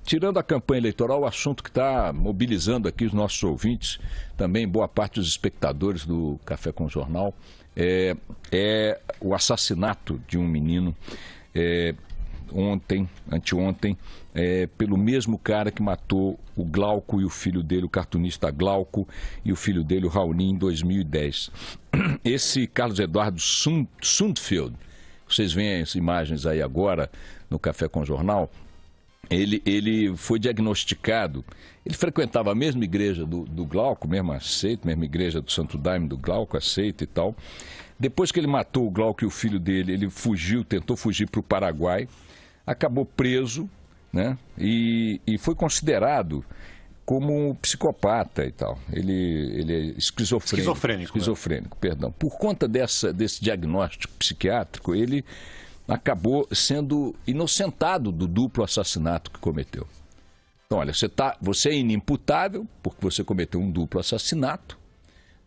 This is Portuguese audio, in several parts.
tirando a campanha eleitoral, o assunto que está mobilizando aqui os nossos ouvintes, também boa parte dos espectadores do Café com o Jornal, é o assassinato de um menino anteontem, pelo mesmo cara que matou o Glauco e o filho dele, o cartunista Glauco e o filho dele, o Raoni, em 2010. Esse Carlos Eduardo Sundfeld, vocês veem as imagens aí agora no Café com o Jornal, ele foi diagnosticado, ele frequentava a mesma igreja do Glauco, mesma igreja do Santo Daime do Glauco, aceita e tal. Depois que ele matou o Glauco e o filho dele, ele tentou fugir para o Paraguai, acabou preso, né? E foi considerado como psicopata e tal. Ele é esquizofrênico, perdão. Por conta desse diagnóstico psiquiátrico, ele acabou sendo inocentado do duplo assassinato que cometeu. Então, olha, você é inimputável porque você cometeu um duplo assassinato,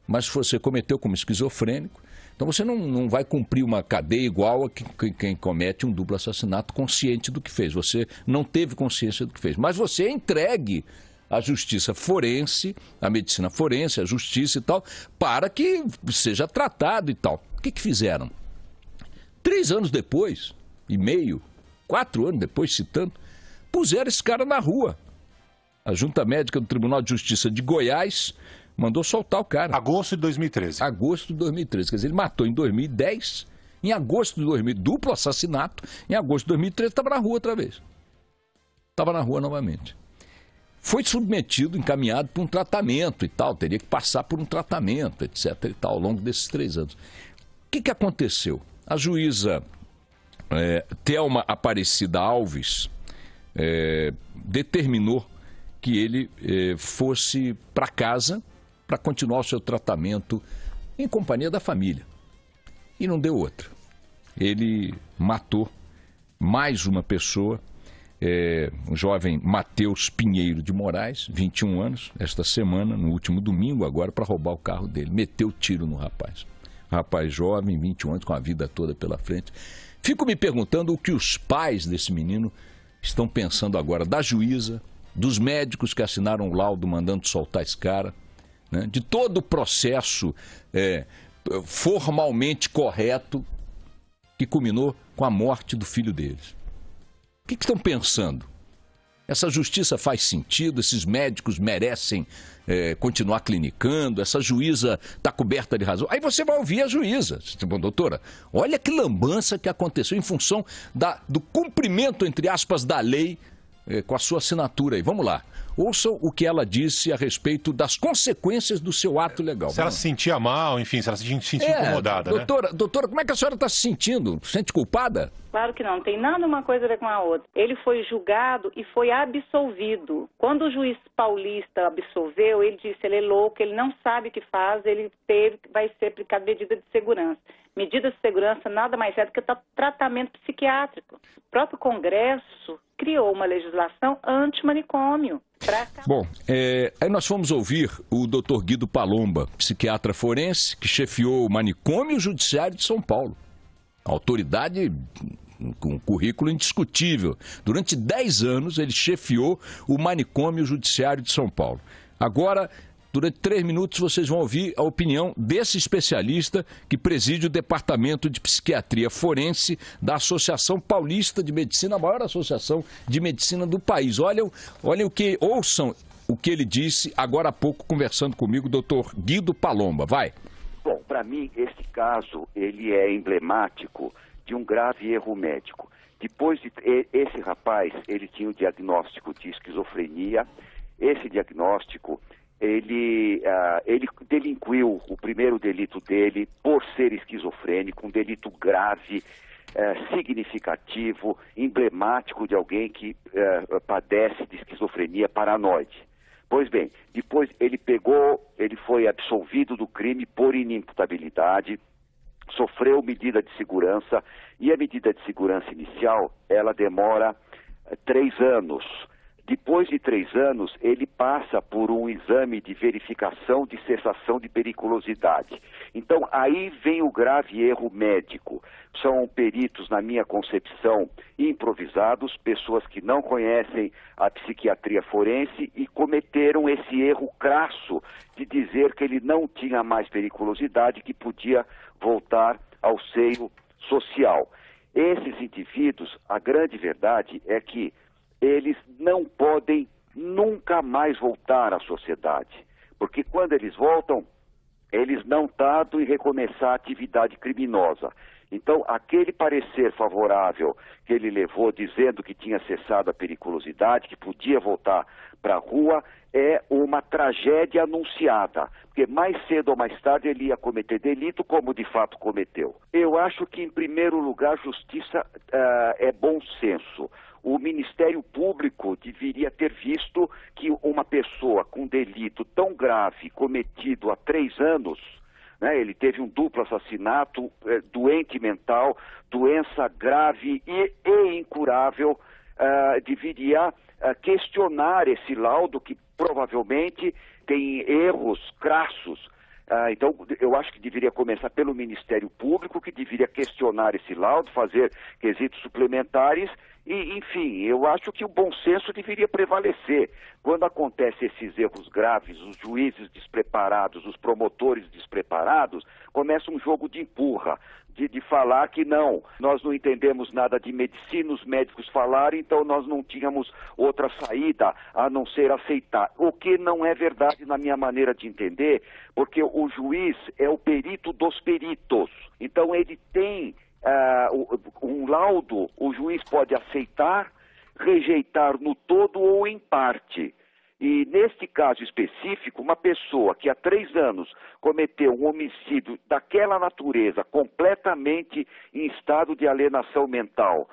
mas você cometeu como esquizofrênico. Então você não vai cumprir uma cadeia igual a quem comete um duplo assassinato consciente do que fez. Você não teve consciência do que fez. Mas você é entregue à justiça forense, à medicina forense, à justiça e tal, para que seja tratado e tal. O que fizeram? 3 anos depois, e meio, 4 anos depois, citando, puseram esse cara na rua. A Junta Médica do Tribunal de Justiça de Goiás mandou soltar o cara. Agosto de 2013. Agosto de 2013. Quer dizer, ele matou em 2010, em agosto de 2000, duplo assassinato, em agosto de 2013 estava na rua outra vez. Estava na rua novamente. Foi submetido, encaminhado para um tratamento e tal, teria que passar por um tratamento, etc. e tal, ao longo desses 3 anos. O que aconteceu? A juíza Thelma Aparecida Alves determinou que ele fosse para casa para continuar o seu tratamento em companhia da família. E não deu outra. Ele matou mais uma pessoa, o jovem Matheus Pinheiro de Moraes, 21 anos, esta semana, no último domingo, agora, para roubar o carro dele. Meteu tiro no rapaz. Rapaz jovem, 21 anos, com a vida toda pela frente. Fico me perguntando o que os pais desse menino estão pensando agora, da juíza, dos médicos que assinaram o laudo mandando soltar esse cara, né? De todo o processo formalmente correto que culminou com a morte do filho deles. O que estão pensando? Essa justiça faz sentido? Esses médicos merecem continuar clinicando? Essa juíza está coberta de razão? Aí você vai ouvir a juíza. Doutora, olha que lambança que aconteceu em função do cumprimento, entre aspas, da lei com a sua assinatura aí. Vamos lá. Ouçam o que ela disse a respeito das consequências do seu ato legal. Se ela se sentia mal, enfim, se ela se sentia incomodada, doutora, como é que a senhora está se sentindo? Se sente culpada? Claro que não tem nada uma coisa a ver com a outra. Ele foi julgado e foi absolvido. Quando o juiz paulista absolveu, ele disse, ele é louco, ele não sabe o que faz, vai ser aplicado medida de segurança. Medida de segurança nada mais é do que tratamento psiquiátrico. O próprio Congresso criou uma legislação anti-manicômio. Bom, aí nós fomos ouvir o Dr. Guido Palomba, psiquiatra forense, que chefiou o manicômio judiciário de São Paulo. Autoridade com currículo indiscutível. Durante 10 anos ele chefiou o manicômio judiciário de São Paulo. Agora, durante 3 minutos, vocês vão ouvir a opinião desse especialista que preside o Departamento de Psiquiatria Forense da Associação Paulista de Medicina, a maior associação de medicina do país. Ouçam o que ele disse agora há pouco, conversando comigo, o doutor Guido Palomba. Vai. Bom, para mim, esse caso, ele é emblemático de um grave erro médico. Esse rapaz, ele tinha o diagnóstico de esquizofrenia. Esse diagnóstico, ele delinquiu o primeiro delito dele por ser esquizofrênico, um delito grave, significativo, emblemático de alguém que padece de esquizofrenia paranoide. Pois bem, depois ele foi absolvido do crime por inimputabilidade, sofreu medida de segurança, e a medida de segurança inicial, ela demora 3 anos. Depois de 3 anos, ele passa por um exame de verificação de cessação de periculosidade. Então, aí vem o grave erro médico. São peritos, na minha concepção, improvisados, pessoas que não conhecem a psiquiatria forense e cometeram esse erro crasso de dizer que ele não tinha mais periculosidade, que podia voltar ao seio social. Esses indivíduos, a grande verdade é que eles não podem nunca mais voltar à sociedade, porque quando eles voltam, eles não tardam em recomeçar a atividade criminosa. Então, aquele parecer favorável que ele levou dizendo que tinha cessado a periculosidade, que podia voltar para a rua, é uma tragédia anunciada, porque mais cedo ou mais tarde ele ia cometer delito, como de fato cometeu. Eu acho que, em primeiro lugar, justiça é bom senso. O Ministério Público deveria ter visto que uma pessoa com delito tão grave cometido há 3 anos, né, ele teve um duplo assassinato, doente mental, doença grave e incurável, deveria questionar esse laudo que provavelmente tem erros crassos. Então, eu acho que deveria começar pelo Ministério Público, que deveria questionar esse laudo, fazer quesitos suplementares e, enfim, eu acho que o bom senso deveria prevalecer. Quando acontecem esses erros graves, os juízes despreparados, os promotores despreparados, começa um jogo de empurra, de falar que não, nós não entendemos nada de medicina, os médicos falaram, então nós não tínhamos outra saída a não ser aceitar. O que não é verdade na minha maneira de entender, porque o juiz é o perito dos peritos. Então ele tem um laudo, o juiz pode aceitar, rejeitar no todo ou em parte. E neste caso específico, uma pessoa que há 3 anos cometeu um homicídio daquela natureza, completamente em estado de alienação mental,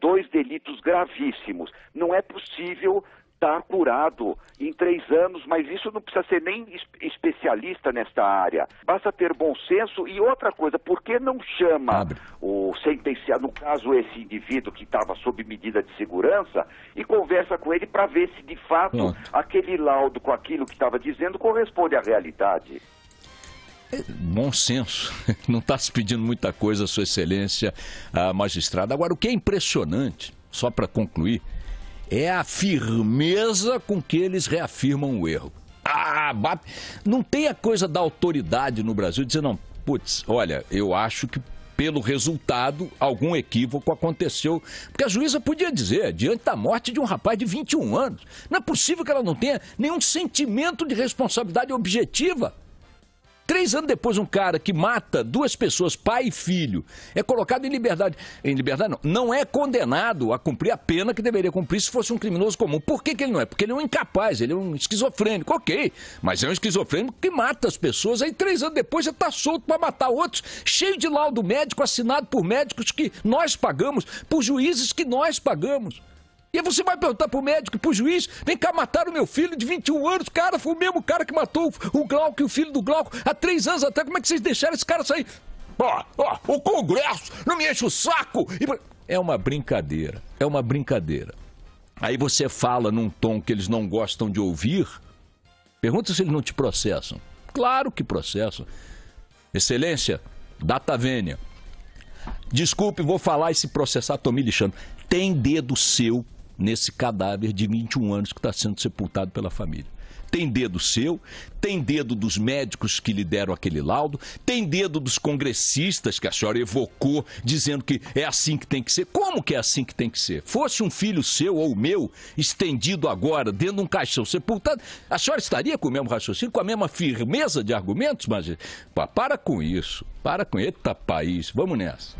2 delitos gravíssimos, não é possível estar curado em 3 anos, mas isso não precisa ser nem especialista nesta área. Basta ter bom senso. E outra coisa, por que não chama o sentenciado, no caso esse indivíduo que estava sob medida de segurança, e conversa com ele para ver se de fato aquele laudo com aquilo que estava dizendo corresponde à realidade? Bom senso, não está se pedindo muita coisa, Sua Excelência, a magistrada. Agora, o que é impressionante, só para concluir, é a firmeza com que eles reafirmam o erro. Não tem a coisa da autoridade no Brasil dizer, não, putz, olha, eu acho que pelo resultado algum equívoco aconteceu. Porque a juíza podia dizer, diante da morte de um rapaz de 21 anos, não é possível que ela não tenha nenhum sentimento de responsabilidade objetiva. 3 anos depois, um cara que mata 2 pessoas, pai e filho, é colocado em liberdade. Em liberdade não é condenado a cumprir a pena que deveria cumprir se fosse um criminoso comum. Por que ele não é? Porque ele é um incapaz, ele é um esquizofrênico, ok. Mas é um esquizofrênico que mata as pessoas, aí 3 anos depois você está solto para matar outros, cheio de laudo médico assinado por médicos que nós pagamos, por juízes que nós pagamos. E aí você vai perguntar pro médico e pro juiz, vem cá, mataram meu filho de 21 anos, cara, foi o mesmo cara que matou o Glauco e o filho do Glauco há 3 anos até, como é que vocês deixaram esse cara sair? O Congresso, não me enche o saco! É uma brincadeira, é uma brincadeira. Aí você fala num tom que eles não gostam de ouvir, pergunta se eles não te processam. Claro que processam. Excelência, data vênia. Desculpe, vou falar e se processar, tô me lixando. Tem dedo seu nesse cadáver de 21 anos que está sendo sepultado pela família. Tem dedo seu, tem dedo dos médicos que lhe deram aquele laudo, tem dedo dos congressistas que a senhora evocou, dizendo que é assim que tem que ser. Como que é assim que tem que ser? Fosse um filho seu ou meu, estendido agora, dentro de um caixão sepultado, a senhora estaria com o mesmo raciocínio, com a mesma firmeza de argumentos? Mas para com isso, para com eita país, vamos nessa.